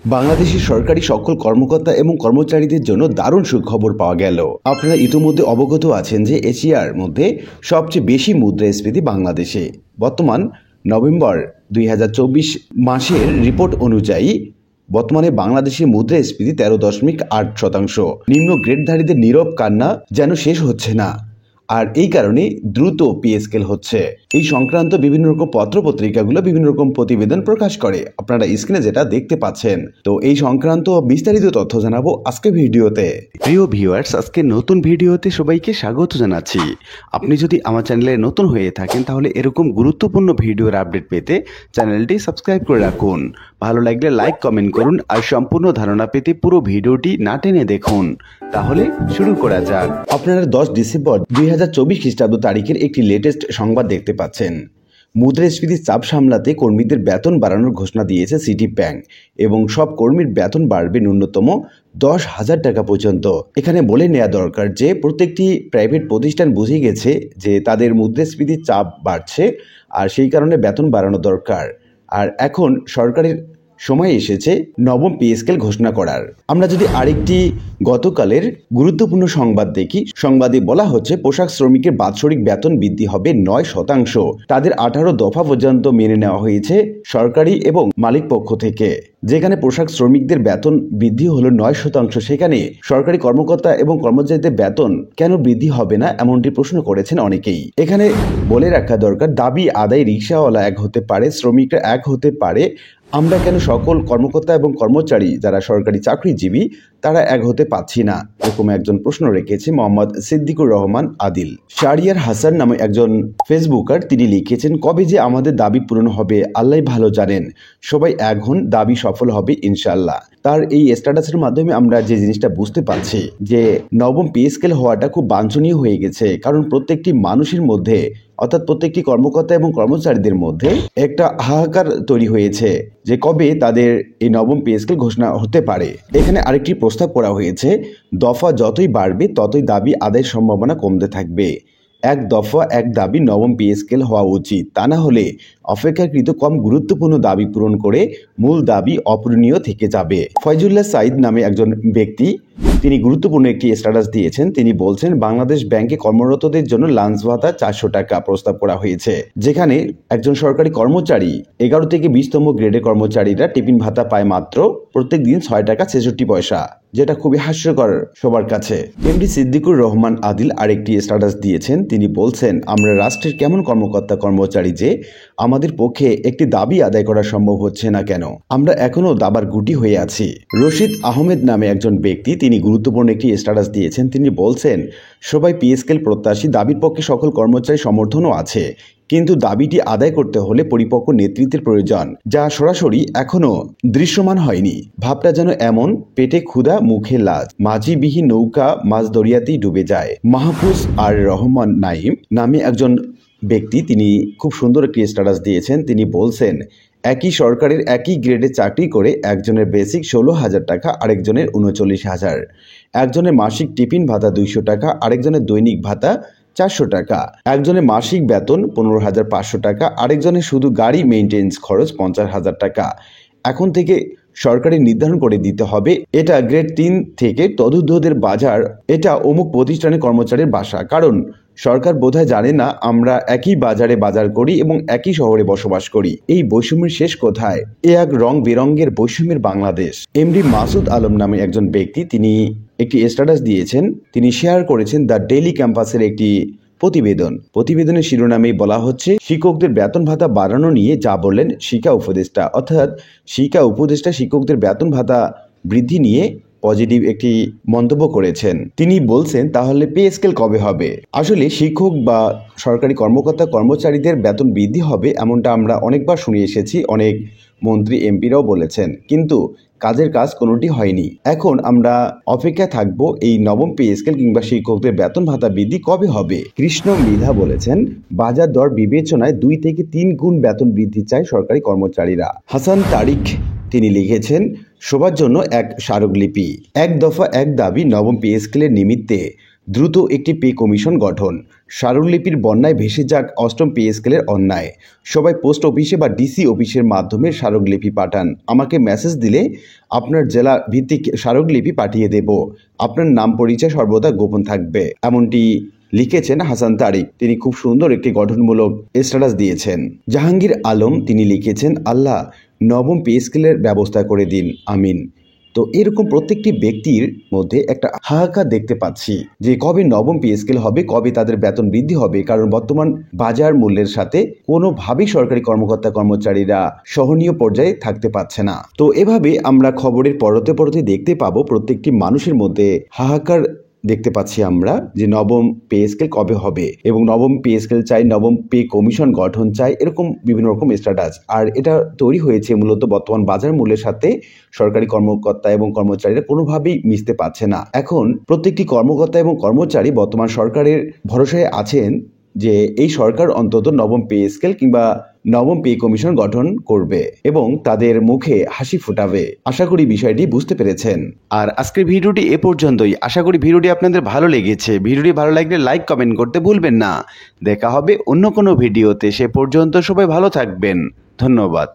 বাংলাদেশের সরকারি সকল কর্মকর্তা এবং কর্মচারীদের জন্য দারুণ সুখবর পাওয়া গেল। আপনারা ইতিমধ্যে অবগত আছেন যে এশিয়ার মধ্যে সবচেয়ে বেশি মুদ্রাস্ফীতি বাংলাদেশে। বর্তমান নভেম্বর 2024 মাসের রিপোর্ট অনুযায়ী বর্তমানে বাংলাদেশের মুদ্রাস্ফীতি 13.8%। নিম্ন গ্রেডধারীদের নীরব কান্না যেন শেষ হচ্ছে না, আর এই কারণে দ্রুত পে স্কেল হচ্ছে। এই সংক্রান্ত বিভিন্ন রকম পত্রপত্রিকাগুলো বিভিন্ন রকম প্রতিবেদন প্রকাশ করে, আপনারা স্ক্রিনে যেটা দেখতে পাচ্ছেন। তো এই সংক্রান্ত বিস্তারিত তথ্য জানাবো আজকে ভিডিওতে। প্রিয় ভিউয়ার্স, আজকে নতুন ভিডিওতে সবাইকে স্বাগত জানাচ্ছি। আপনি যদি আমার চ্যানেলে নতুন হয়ে থাকেন তাহলে এরকম গুরুত্বপূর্ণ ভিডিওর আপডেট পেতে চ্যানেলটি সাবস্ক্রাইব করে রাখুন। ভালো লাগলে লাইক কমেন্ট করুন, আর সম্পূর্ণ ধারণা পেতে পুরো ভিডিওটি না টেনে দেখুন। তাহলে শুরু করা যাক। আপনারা 10 ডিসেম্বর 2024 খ্রিস্টাব্দ তারিখের একটি লেটেস্ট সংবাদ দেখতে পাচ্ছেন। মুদ্রাস্ফীতির চাপ সামলাতে কর্মীদের বেতন বাড়ানোর ঘোষণা দিয়েছে সিটি ব্যাংক, এবং সব কর্মীর বেতন বাড়বে ন্যূনতম 10,000 টাকা পর্যন্ত। এখানে বলে নেওয়া দরকার যে প্রত্যেকটি প্রাইভেট প্রতিষ্ঠান বুঝে গেছে যে তাদের মুদ্রাস্ফীতির চাপ বাড়ছে, আর সেই কারণে বেতন বাড়ানো দরকার। আর এখন সরকারের সময় এসেছে নবম পে স্কেল ঘোষণা করার। আমরা যদি আরেকটি গতকালের গুরুত্বপূর্ণ সংবাদ দেখি, সংবাদে বলা হচ্ছে পোশাক শ্রমিকের বাৎসরিক বেতন বৃদ্ধি হবে 9%। তাদের 18 দফা পর্যন্ত মেনে নেওয়া হয়েছে সরকারি এবং মালিক পক্ষ থেকে। যেখানে পোশাক শ্রমিকদের বেতন বৃদ্ধি হলো 9%, সেখানে সরকারি কর্মকর্তা এবং কর্মচারীদের বেতন কেন বৃদ্ধি হবে না, এমনটি প্রশ্ন করেছেন অনেকেই। এখানে বলে রাখা দরকার, দাবি আদায় রিকশাওয়ালা এক হতে পারে, শ্রমিকরা এক হতে পারে, আমরা কেন সকল কর্মকর্তা এবং কর্মচারী যারা সরকারি চাকরিজীবী তারা এক হতে পাচ্ছি না, এরকম একজন প্রশ্ন রেখেছে মোহাম্মদ সিদ্দিকুর রহমান আদিল। শাহরিয়ার হাসান নামে একজন ফেসবুকার, তিনি লিখেছেন, কবে যে আমাদের দাবি পূরণ হবে আল্লাহ ভালো জানেন, সবাই এক হন, দাবি সফল হবে ইনশাল্লাহ। তার এই স্ট্যাটাসের মাধ্যমে আমরা যে জিনিসটা বুঝতে পারছি যে নবম পে স্কেল হওয়াটা খুব বাঞ্ছনীয় হয়ে গেছে, কারণ প্রত্যেকটি মানুষের মধ্যে অর্থাৎ প্রত্যেকটি কর্মকর্তা এবং কর্মচারীদের মধ্যে একটা হাহাকার তৈরি হয়েছে যে কবে তাদের এই নবম পে স্কেল ঘোষণা হতে পারে। এখানে আরেকটি প্রস্তাব করা হয়েছে, দফা যতই বাড়বে ততই দাবি আদায়ের সম্ভাবনা কমতে থাকবে। এক দফা এক দাবি নবম পে স্কেল হওয়া উচিত, তা না হলে অপেক্ষাকৃত কম গুরুত্বপূর্ণ দাবি পূরণ করে মূল দাবি অপূরণীয় থেকে যাবে। ফয়জুল্লাহ সাইদ নামে একজন ব্যক্তি, তিনি গুরুত্বপূর্ণ একটি স্ট্যাটাস দিয়েছেন। তিনি বলছেন, বাংলাদেশ ব্যাংকে কর্মরতদের জন্য লাঞ্চ ভাতা 400 টাকা প্রস্তাব করা হয়েছে, যেখানে একজন সরকারি কর্মচারী 11 থেকে 20তম গ্রেডের কর্মচারীরা টিফিন ভাতা পায় মাত্র প্রত্যেক দিন 6 টাকা 66 পয়সা, যেটা খুবই হাস্যকর সবার কাছে। এমডি সিদ্দিকুর রহমান আদিল আরেকটি স্ট্যাটাস দিয়েছেন। তিনি বলছেন, আমরা রাষ্ট্রের কেমন কর্মকর্তা কর্মচারী যে আমাদের পক্ষে একটি দাবি আদায় করা সম্ভব হচ্ছে না কেন, আমরা এখনো দাবার গুটি হয়ে আছি। রশিদ আহমেদ নামে একজন ব্যক্তি, তিনি গুরুত্বপূর্ণ একটি স্ট্যাটাস দিয়েছেন। তিনি বলছেন, সবাই পে স্কেল প্রত্যাশী, দাবির পক্ষে সকল কর্মচারী সমর্থনও আছে, কিন্তু দাবিটি আদায় করতে হলে পরিপক্ক নেতৃত্বের প্রয়োজন, যা সরাসরি এখনো দৃশ্যমান হয়নি। ভাবটা যেন এমন, পেটে ক্ষুধা মুখে লাজ, মাঝিবিহীন নৌকা মাঝ দরিয়াতেই ডুবে যায়। মাহফুজ আর রহমান নাইম নামে একজন ব্যক্তি, তিনি খুব সুন্দর একটি স্ট্যাটাস দিয়েছেন। তিনি বলছেন, একই সরকারের একই গ্রেডে চাকরি করে একজনের বেসিক 16,000 টাকা, আরেকজনের 39,000। একজনের মাসিক টিফিন ভাতা 200 টাকা, আরেকজনের দৈনিক ভাতা 400 টাকা। একজনের মাসিক বেতন 15,500 টাকা, আরেকজনের শুধু গাড়ি মেইনটেন্স খরচ 50,000 টাকা। এখন থেকে সরকারি নির্ধারণ করে দিতে হবে এটা গ্রেড 3 থেকে তদূর্ধ্বদের বাজার, এটা অমুক প্রতিষ্ঠানের কর্মচারীর বাসা, কারণ সরকার বোধহয় জানে না আমরা একই বাজারে বাজার করি এবং একই শহরে বসবাস করি। এই বৈষম্যের শেষ কোথায়? এ এক রং বেরঙ্গের বৈষম্যের বাংলাদেশ। এমডি মাসুদ আলম নামে একজন ব্যক্তি, তিনি একটি স্ট্যাটাস দিয়েছেন। তিনি শেয়ার করেছেন দ্য ডেইলি ক্যাম্পাসের একটি প্রতিবেদনের শিরোনামেই বলা হচ্ছে, শিক্ষকদের বেতন ভাতা বাড়ানো নিয়ে যা বললেন শিক্ষা উপদেষ্টা, অর্থাৎ শিক্ষা উপদেষ্টা শিক্ষকদের বেতন ভাতা বৃদ্ধি নিয়ে পজিটিভ একটি মন্তব্য করেছেন। তিনি বলছেন, তাহলে পে স্কেল কবে হবে? আসলে শিক্ষক বা সরকারি কর্মকর্তা কর্মচারীদের বেতন বৃদ্ধি হবে এমনটা আমরা অনেকবার শুনে এসেছি, অনেক মন্ত্রী এমপিরাও বলেছেন, কিন্তু কাজের কাজ কোনোটি হয়নি। এখন আমরা অপেক্ষা থাকবো এই নবম পে স্কেল কিংবা শিক্ষকদের বেতন ভাতা বৃদ্ধি কবে হবে। কৃষ্ণ মৃধা বলেছেন, বাজার দর বিবেচনায় 2 থেকে 3 গুণ বেতন বৃদ্ধি চায় সরকারি কর্মচারীরা। হাসান তারিক, তিনি লিখেছেন, সবার জন্য এক স্মারকলিপি, এক দফা এক দাবি নবম পে স্কেলের নিমিত্তে দ্রুত একটি পে কমিশন গঠন, স্মারকলিপির বন্যায় ভেসে যাক অষ্টম পে স্কেলের অন্যায়। সবাই পোস্ট অফিসে বা ডিসি অফিসের মাধ্যমে স্মারকলিপি পাঠান। আমাকে মেসেজ দিলে আপনার জেলা ভিত্তিক স্মারকলিপি পাঠিয়ে দেব। আপনার নাম পরিচয় সর্বদা গোপন থাকবে, এমনটি লিখেছেন হাসান তারিক। তিনি খুব সুন্দর একটি গঠনমূলক স্ট্যাটাস দিয়েছেন। জাহাঙ্গীর আলম তিনি লিখেছেন, আল্লাহ নবম পে স্কেলের ব্যবস্থা করে দিন, আমিন। তো এরকম প্রত্যেকটি ব্যক্তির মধ্যে একটা হাহাকার দেখতে পাচ্ছি যে কবে নবম পে স্কেল হবে, কবে তাদের বেতন বৃদ্ধি হবে। কারণ বর্তমান বাজার মূল্যের সাথে কোনোভাবেই সরকারি কর্মকর্তা কর্মচারীরা সহনীয় পর্যায়ে থাকতে পারছে না। তো এভাবে আমরা খবরের পরতে পরতে দেখতে পাবো প্রত্যেকটি মানুষের মধ্যে হাহাকার দেখতে পাচ্ছি আমরা যে নবম পে স্কেল কবে হবে এবং নবম পে স্কেল চাই, নবম পে কমিশন গঠন চাই, এরকম বিভিন্ন রকম স্ট্যাটাস। আর এটা তৈরি হয়েছে মূলত বর্তমান বাজার মূল্যের সাথে সরকারি কর্মকর্তা এবং কর্মচারীরা কোনোভাবেই মিশতে পারছে না। এখন প্রত্যেকটি কর্মকর্তা এবং কর্মচারী বর্তমান সরকারের ভরসায় আছেন যে এই সরকার অন্তত নবম পে স্কেল কিংবা নবম পে কমিশন গঠন করবে এবং তাদের মুখে হাসি ফোটাবে। আশা করি বিষয়টি বুঝতে পেরেছেন। আর আজকের ভিডিওটি এ পর্যন্তই। আশা করি ভিডিওটি আপনাদের ভালো লেগেছে। ভিডিওটি ভালো লাগলে লাইক কমেন্ট করতে ভুলবেন না। দেখা হবে অন্য কোনো ভিডিওতে। সে পর্যন্ত সবাই ভালো থাকবেন। ধন্যবাদ।